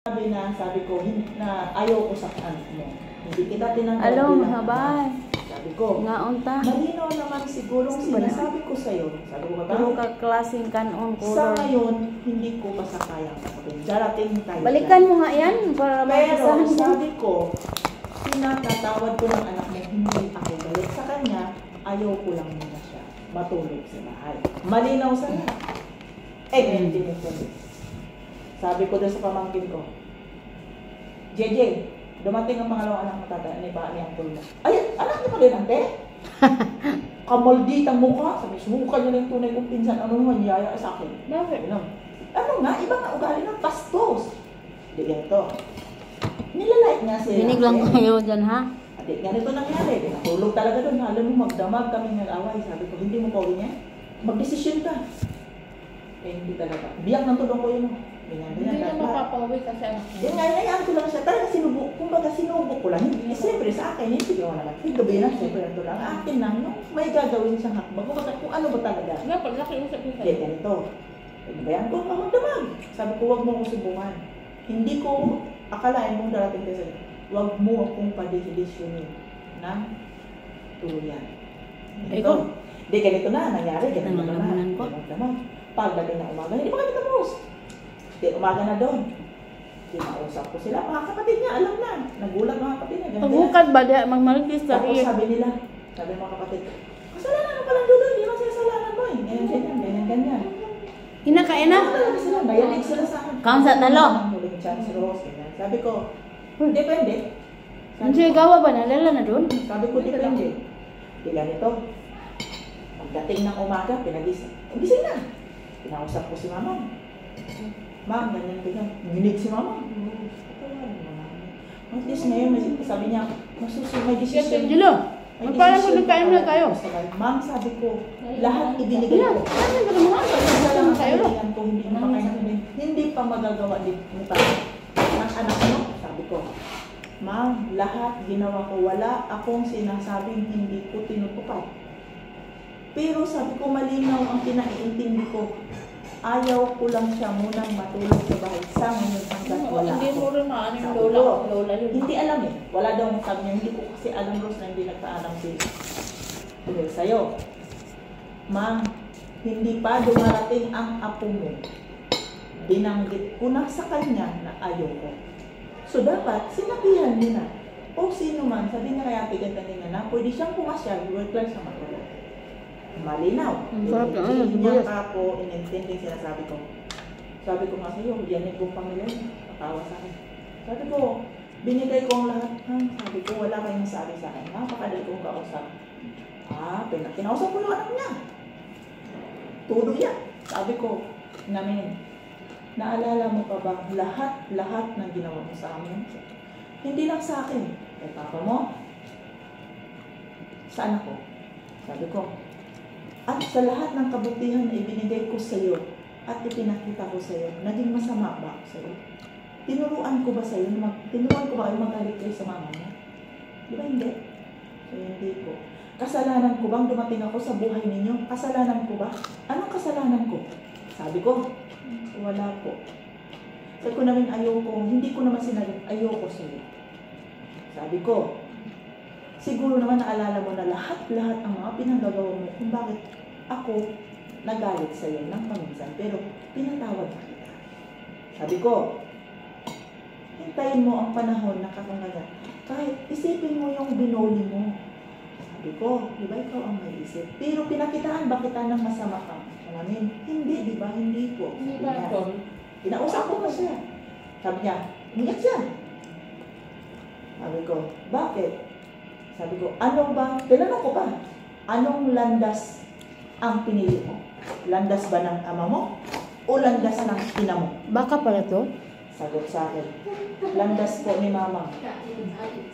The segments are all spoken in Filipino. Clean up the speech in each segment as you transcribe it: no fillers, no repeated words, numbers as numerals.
Sabi ko, na ayaw ko sa anak mo. Hindi kita tinanggap. Alo, mahabay. Sabi ko, ngaunta. malinaw naman sigurong sinasabi ko sa'yo. Sabi ko, Pero kaklaseng kanon sa color. ngayon, hindi ko pa sa kayang sagutin. Darating tayo. Balikan mo nga yan para Pero mapisahan mo. sabi ko, pinakatawad ko ng anak mo, hindi ako galit sa kanya, ayaw ko lang muna siya matulog sa bahay. Malinaw sa lahat. Hindi mo sabi. Sabi ko doon sa pamangkin ko, JJ, dumating ang pangalawang anak mo tatay, ano ba ang tulog mo? Ay, anak niyo pa rin, ante? Kamalditang mukha. Sabi, sumuka niya yung tunay kong pinsan, ano naman yaya sa akin? Bakit? Ano nga, iba nga ugali ng pastos. Di ganito. Nilalait nga sila. Binig lang kayo dyan, ha? Di ganito nangyari. Natulog talaga doon. Alam mo, magdamag kami nag-away. Sabi ko, hindi mo pauwi niya. Mag-desisyon ka. Hindi talaga. Biyak ng tulong ko yun. Hindi na mapapauwi kasi anak niya. Yung ngayon ko lang siya. Talaga sinubok. Kumbaga sinubok ko lang. Siyempre sa akin, hindi ko naman. Gabi na, siyempre ito lang. Akin lang. May gagawin siyang hakbang. Kung ano ba talaga. Nga, pag nakiusap niya Kaya ganito. Bayan ko, magdamag. Sabi ko, huwag mo akong subukan. Hindi ko akalain mong darating ka sa'yo. Huwag mo akong padesisyonin ng tuluyan. Ikaw? Hindi, ganito na. Nangyari. Ganito na. Nangangamunan ko. Magdamag. Pagdating na umaga, hindi pa kami tapos. Hindi, umaga na doon. Kinausap ko sila. Mga kapatid niya, alam na. Nagulat mga kapatid niya. Pagbukat ba di magmaligis sa Tapos iyo? sabi nila, sabi mga kapatid, kasalanan ka palang doon. Hindi naman kasalanan mo eh. Ganyan. Kinakain na? Talaga sila, mayalig sila sa akin. Kaon sa talo? Huling chance rose, ganyan. Sabi ko, depende. Ang siya gawa ba? Nalala na doon? Sabi ko, depende. Di ganito. Pagdating ng umaga, pinagising. Gising na. Pinausap ko si mama. Ma'am, ganyan. Nginig si mama. At least ngayon, sabi niya, may decision. Julo, magpala ko nagkain na kayo. Ma'am, sabi ko, lahat ibinigay ko. Ano ba naman? Kasalanan ko, hindi mo makaintindihan. Hindi pa magagawa din mo tayo. Ang anak mo, sabi ko, ma'am, lahat ginawa ko. Wala akong sinasabing hindi ko tinutupad. Pero sabi ko, malinaw ang pinaiintindi ko. Ayaw ko lang siya munang matulog sa bahay sa ngayon hanggang wala Hindi mo ako. rin maano yung Sabi lola. ko, Lola yun. hindi alam eh. Wala daw sabi niya, hindi ko kasi alam Rose na hindi nagpaalam si sa'yo. Ma'am, hindi pa dumarating ang apo mo. Binanggit ko na sa kanya na ayaw ko. So dapat, sinabihan niya na. O sino man, sabi niya kaya tiganda niya na, pwede siyang pumasyal, work lang sa matulog. Malinaw. Hindi niya ka po inintindi sinasabi ko. Sabi ko nga sa'yo, yan yung pamilya niya. Patawa sa akin. Sabi ko, binigay ko ang lahat. Sabi ko, wala kayong sabi sa akin. Napakadali kong kausap. Kinausap ko yung anak niya. Tulo yan. Sabi ko, namin, naalala mo pa ba lahat ng ginawa mo sa amin? Hindi lang sa akin. Kay papa mo, sa anak ko. Sabi ko, at sa lahat ng kabutihan na ibinigay ko sa iyo at ipinakita ko sa iyo, naging masama ba ako sa iyo? Tinuruan ko ba sa iyo? Tinuruan ko ba kayo magalit kayo sa mama mo? Di ba hindi? So, hindi ko. Kasalanan ko bang dumating ako sa buhay ninyo? Kasalanan ko ba? Anong kasalanan ko? Sabi ko, wala po. Sabi ko namin ayoko, hindi ko naman sinabing ayoko sa iyo. Sabi ko, siguro naman naalala mo na lahat-lahat ang mga pinanggagawa mo kung bakit ako nagalit sa iyo ng paminsan. Pero pinatawad na kita. Sabi ko, hintayin mo ang panahon na kakangaya. Kahit isipin mo yung binoli mo. Sabi ko, di ba ikaw ang may isip? Pero pinakitaan ba kita ng masama ka? Namin, hindi, di ba? Hindi po. Hindi ba ito? Pinausap ko pa siya. Sabi niya, umiyak siya. Sabi ko, bakit? Sabi ko, ano ba? Tinanong ko pa, anong landas ang pinili mo? Landas ba ng ama mo? O landas ng ina mo? Baka pala to? Sagot sa akin, landas po ni mama.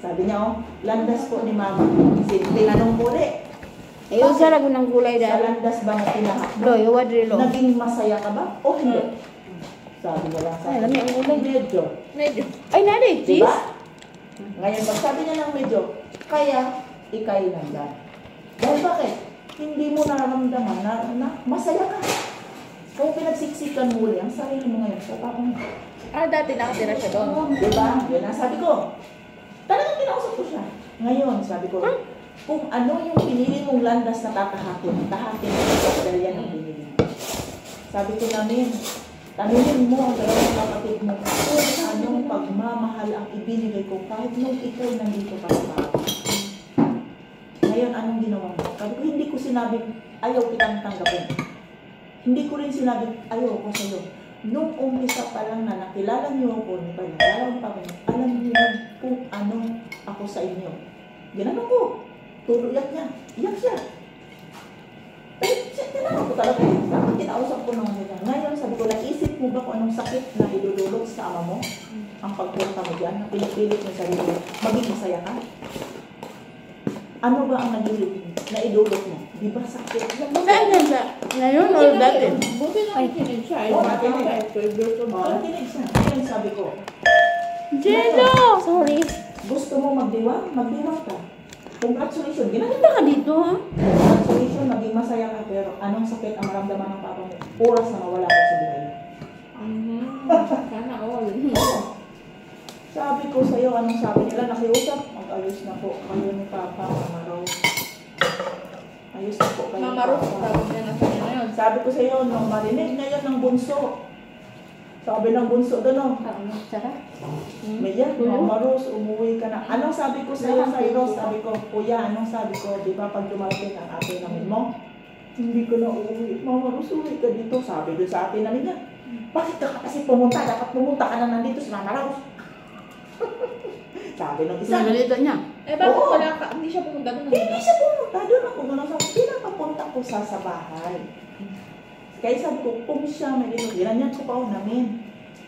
Sabi niya, landas po ni mama. Tinanong ko ulit, Usa ra ng gulay sa dahil. landas ba na tinahak mo? Lo, iwad rilo. Naging masaya ka ba? O hindi? Sabi niya lang sa Ay, lami ang gulay. Medyo. Ay, nari, cheese? Diba? Ngayon, pag sabi niya ng medyo, kaya ikay nandyan. Dahil bakit? Hindi mo nararamdaman na masaya ka. Kung pinagsiksikan mo uli ang sarili mo ngayon, sa tapong Dati nakatira siya doon. Diba? Yun ang sabi ko. Talagang kinausap ko siya. Ngayon, sabi ko, kung ano yung pinili mong landas na tatahakin, tahakin mo dahil yan ang pinili mo. Sabi ko namin, tanungin mo ang dalawang kapatid mo kung anong pagmamahal ang ibinigay ko kahit nung ikaw nandito pa sa bahay. Ngayon, anong ginawa mo? Sabi ko, hindi ko sinabing ayaw kitang tanggapin. Hindi ko rin sinabing ayaw ko sa'yo. Nung umpisa pa lang na nakilala niyo ako ni Panagalan pa kami, alam niyo kung ano ako sa inyo. Ginano ko. Tuluyat niya. Iyak siya. Pero tinanong ko talaga. Dapat kinausap ko naman niya. Ngayon sabi ko, naisip mo ba kung anong sakit na idudulot sa ama mo? Ang pagpunta mo dyan, na pinipilit mo sa sarili, maging masaya ka? Ano ba ang naidulot mo? Di ba sakit? Saan yan siya? Ngayon o dati? Buti nakikinig siya. Oo, Nakikinig nakikinig. Nakikinig siya. Ngayon sabi ko, Jello! Sorry. gusto mo magdiwang? Magdiwang ka. Congratulations. Ginagawa Punta ka dito, ha? Congratulations, maging masaya ka, pero anong sakit ang maramdaman ng papa mo? Oras na mawala ka sa buhay. Sana all. Sabi ko sa'yo, anong sabi nila? Nakiusap, mag-ayos na po kayo ni Papa, Mama Rose. Ayos na po kayo ni Mama Ruth, Papa. tawag niya na sa niya ngayon. Sabi ko sa'yo, nung marinig ngayon ng bunso, sabi ng bunso doon, oh, Sarap. Mayan, Mama Rose, umuwi ka na. Anong sabi ko sa'yo, Rose? Sabi ko, Kuya, anong sabi ko? Di ba pag dumating ang ate namin mo? Hindi ko na uuwi. Mama Rose, uwi ka dito. Sabi doon sa ate namin niya. Bakit ka kasi pumunta? Dapat pumunta ka na nandito sa Mama Rose. Sabi nung isa. Nabalita niya. Bakit Oo. wala ka? Hindi siya pumunta doon. Hindi siya pumunta. Doon ako gano'n. Sabi, pinapapunta ko sa bahay. Kaya sabi ko, kung siya may dito, ginanyan ko pa ako namin.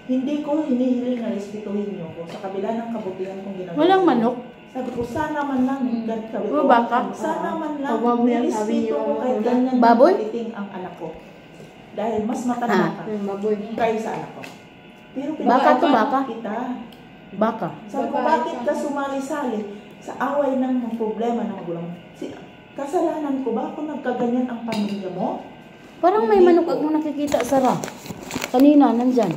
Hindi ko hinihiling na respetuhin niyo ko sa kabila ng kabutihan kong ginagawa. Walang manok. Sabi ko, sana man lang, sabi ko, O, baka? sana man lang, Pagwag mo yan, sabi respeto niyo, ko kahit wala. ganyan Baboy? kuliting ang anak ko. Dahil mas matanda ka Baboy. kayo sa anak ko. Pero Baka to, baka? kita. Baka. Sabi ko, bakit ka sumali-sali sa away ng problema ng magulang mo? Kasalanan ko ba kung nagkaganyan ang pamilya mo? Parang may manok ako nakikita, Sarah. Kanina, nandyan.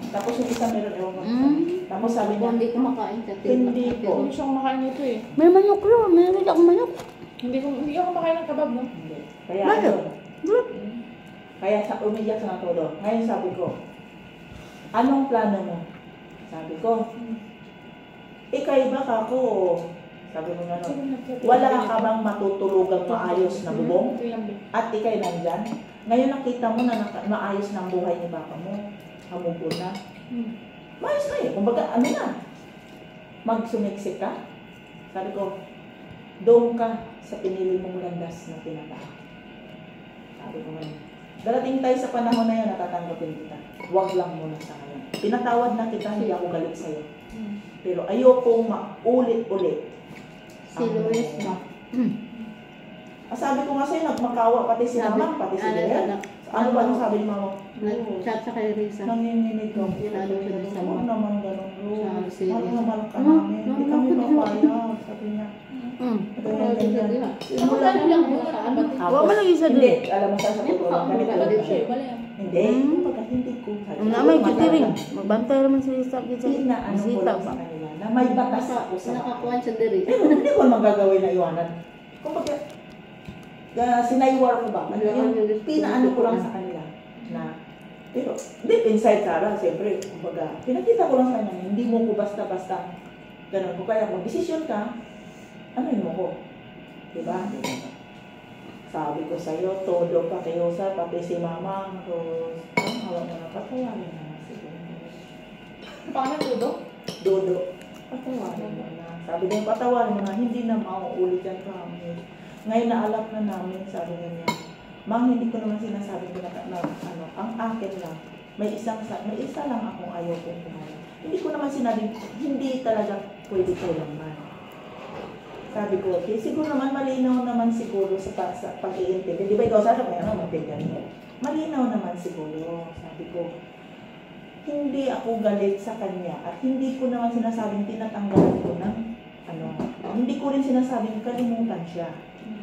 Tapos yung isa meron, ewan ko. Mm. Tapos sabi niya, Hindi ko makain sa hindi ko. Hindi siya kumakain nito eh. May manok yun. May nalita akong manok. Hindi ako kumakain ng kabab mo. Hindi. Kaya Bakit? ano, kaya umiyak sa todo. Ngayon sabi ko, anong plano mo? Sabi ko, ikaiba ka ko. Sabi mo nga, wala ka bang matutulugang maayos na bubong? At ikay nandyan? Ngayon nakita mo na maayos na ang buhay ni Papa mo. Hamugo na. Maayos na eh. Kumbaga, ano na? Magsumiksik ka? Sabi ko, doon ka sa pinili mong landas na pinaka. Sabi ko ngayon, darating tayo sa panahon na yun, natatanggapin kita. Huwag lang muna sa ngayon. Pinatawad na kita, hindi ako galit sa'yo. Pero ayoko maulit-ulit. Si Luis ba? Sabi ko nga sa'yo, nagmakawa pati si Mama, pati si Lea. Ano ba nung sabi ni Mama? Nag-chat sa kay Risa. Nanginginig ka. Ginano siya doon sa Huwag mga- naman ganun, Lord. Sa series. Mahal naman ka namin. Hindi kami mapayag. Sabi niya. Ganyan. Samantala lang muna sa kapatid. Huwag mo lagi sa doon. Hindi, alam mo sa totoo lang. Ganito lang Kapatid siya siya. eh. Wala yan. Hindi. Kumbaga, hindi ko. Ang namay, kitiring. Magbantay naman si Risa. Ano ko Sita lang ba? sa kanila na may batas ako sa Nakakuhan siya diri. pero hindi ko magagawin na iwanan. Kumbaga, sinaywar ko ba? Pinaano ko lang sa kanila na, pero deep inside Sarah, siyempre, kumbaga, pinakita ko lang sa kanya, hindi mo ko basta-basta ganun ko. Kaya kung desisyon ka, ano mo ko? Diba? Sabi ko sa'yo, todo pa kayo sa pati si Mama, ang hawak mo na, patawarin na siguro. Paano tudo? Dodo, patawarin mo na. Sabi niya, patawarin mo na, hindi na mauulit yan kami. Ngayon naalap na namin, sabi niya, Mang, hindi ko naman sinasabi ko na ang akin lang, may isa lang akong ayaw kong kumain. Hindi ko naman sinabi, hindi talaga pwede kailangan. Sabi ko, okay, siguro naman malinaw naman siguro sa pag-iintindi. Di ba ikaw sana may magtindihan mo? Malinaw naman siguro, sabi ko. Hindi ako galit sa kanya at hindi ko naman sinasabing tinatanggalan ko ng hindi ko rin sinasabing kalimutan siya.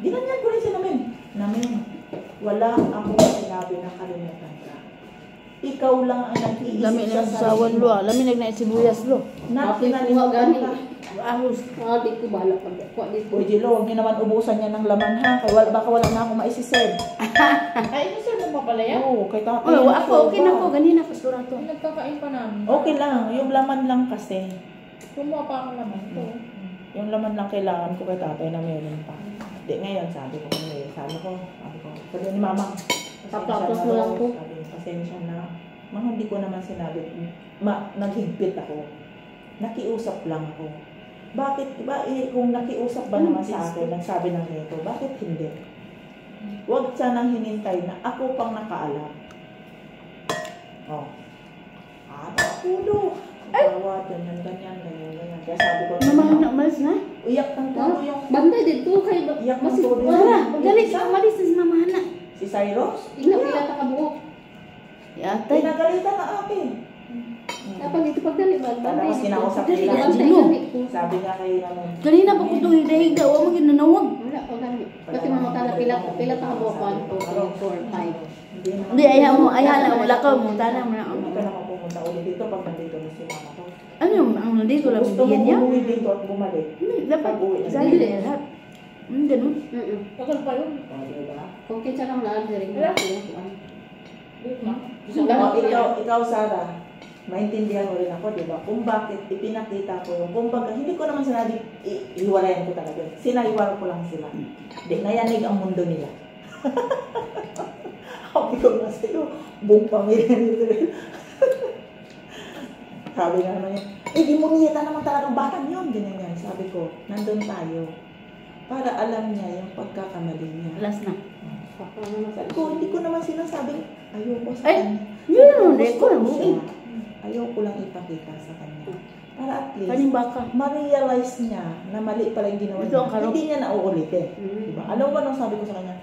Ginanyan ko rin siya namin, wala akong sinabi na kalimutan ka. Ikaw lang ang nag-iisip Lami sa na sa sawan lo. Lami na sibuyas lo. Na Apoy ko pinalimutan gani. ka. Ahos. Di ko bahala pag kuha dito. Uy, Jilo, huwag niyo naman ubusan niya ng laman ha. Kaya baka wala na akong maisiserve. Ay, ito sir mo pa pala yan? Oo, kay tatay. Oh, yan ako siya, okay na ba? ko ganina pastura to. Nagkakain pa namin. Okay lang, yung laman lang kasi. Kumuha pa ako naman. Ito. Yung laman lang kailangan ko kay tatay na meron pa. Di ngayon, sabi ko, sabi ni mama, Tapos mo lang ko. Sabi, pasensya na. Mga hindi ko naman sinabi, naghigpit ako. Nakiusap lang ako. Bakit, ba, kung nakiusap ba naman sa akin, nagsabi ng ganito, bakit hindi? Huwag sanang hinintay na ako pang nakaalam. Oh. Ulo. Bawat, ganyan. Kaya sabi ko, Naman na umalis na. uyak ng tulo yung Banda dito kay Iyak ng masih todo. wala. Dali ka umalis na si Mama Hana. si Cyrus. Tingnan pila ta ka buok. Yatay. Pinagalitan na akin. Dapat dito pagdali ba? Para mas kinausap Dali, nila. dali. Sabi nga kay ano, Kanina pa ko tuhig-dahig daw. Huwag mo ginanawag. Wala ko gani. Kasi mamata na pila ta ka buok 1 2 3 4 5. Hindi, ayaw na. Wala ka. Munta na. Hindi ka naman pumunta ulit dito pag nandito na si mama ko. Ano yung ang nandito lang Gusto mo bigyan niya? umuwi dito at bumalik. Hindi, dapat. Pag-uwi na. Sali na lahat. Ganun. Tagal pa yun. O, diba? Kung kinsa lang na diri ko. Wala. Dito na. Ikaw, Sarah, maintindihan mo rin ako, di ba? Kung bakit ipinakita ko yung, kumbaga, hindi ko naman sinabi, hiwalayan ko talaga. Sinahiwal ko lang sila. Di, nayanig ang mundo nila. Sabi ko na sa'yo, buong pamilya nito rin. Sabi nga naman yun, di mo niyeta naman talagang batang yun. Ganyan yan. Sabi ko, nandun tayo. Para alam niya yung pagkakamali niya. Alas na. Sabi ko, hindi ko naman sinasabing ayoko sa Ay, kanya. yun naman, Gusto ko lang. ko siya. Ayoko lang ipakita sa kanya. Para at least, Kaning baka. ma-realize niya na mali pala yung ginawa Ito ang niya. karong- Hindi niya nauulitin. Diba? Alam mo ba nung sabi ko sa kanya,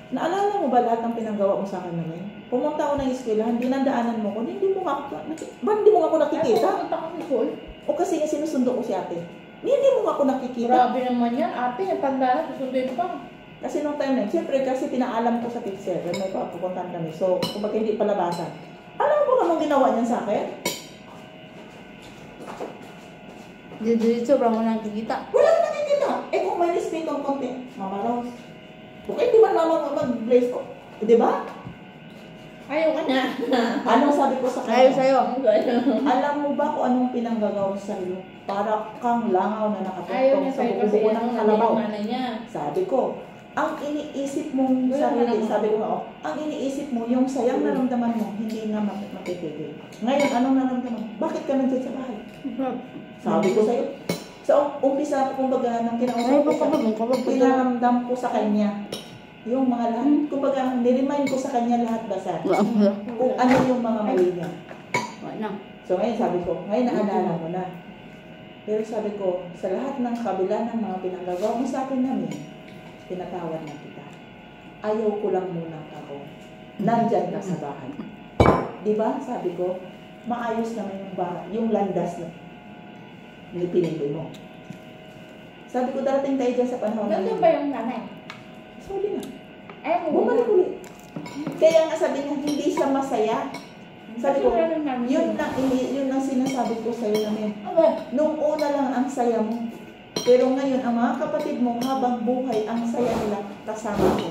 naalala mo ba lahat ng pinanggawa mo sa akin namin? Pumunta ako ng eskwelahan, dinandaanan mo ko, hindi mo nga ako nakikita? Ay, pumunta ka sa school. O kasi nga sinusundo ko si ate. Hindi mo nga ako nakikita. Grabe naman yan. Ate, yung tanda na. Susunduin pa. Kasi nung time na yun, siyempre kasi pinaalam ko sa teacher, may papupuntan kami. So, kung hindi palabasan. Alam mo anong ginawa niya sa akin? Dito, sobrang mo nakikita. Wala na nakikita. Eh kung may respeto ang konti, Mama Rose. Okay, di ba naman mag-bless ko? Di ba? Ayaw ka na. Anong sabi ko sa Ayaw kanya? sa'yo. Alam mo ba kung anong pinanggagawa sa iyo? Para kang langaw na Ayaw nakatungtong niya sa sa'yo kasi buko ng ano, kalabaw. yung nanay niya. Sabi ko, ang iniisip mong Wala sarili, naman. sabi ko nga, oh, ang iniisip mo, yung sayang naramdaman mo, hindi nga matitigil. Ngayon, anong naramdaman? Bakit ka nandyan sa bahay? Sabi ko sa'yo. So, umpisa, kumbaga, nang Ay, kinausap ko baka siya, ba? Kapag pinaramdam ko sa kanya yung mga lahat. Kumbaga, niremind ko sa kanya lahat basa. Kung ano yung mga mali niya. Wala. So, ngayon sabi ko, ngayon naalala mo na. Pero sabi ko, sa lahat ng kabila ng mga pinanggagawa mo sa akin namin, pinatawad na kita. Ayaw ko lang muna ako. Nandyan ka sa bahay. Di ba? Sabi ko, maayos naman yung bahay, yung landas na pinili mo. Sabi ko, darating tayo dyan sa panahon Nandun ba yung nanay? Sorry na. Ayaw mo. Bumalik ulit. Kaya nga sabi niya, hindi siya masaya. Sabi ko, Kasi wala nang nanay. yun ang sinasabi ko sa'yo namin. Aba, Nung una lang ang saya mo. Pero ngayon, ang mga kapatid mo, habang buhay, ang saya nila kasama ko.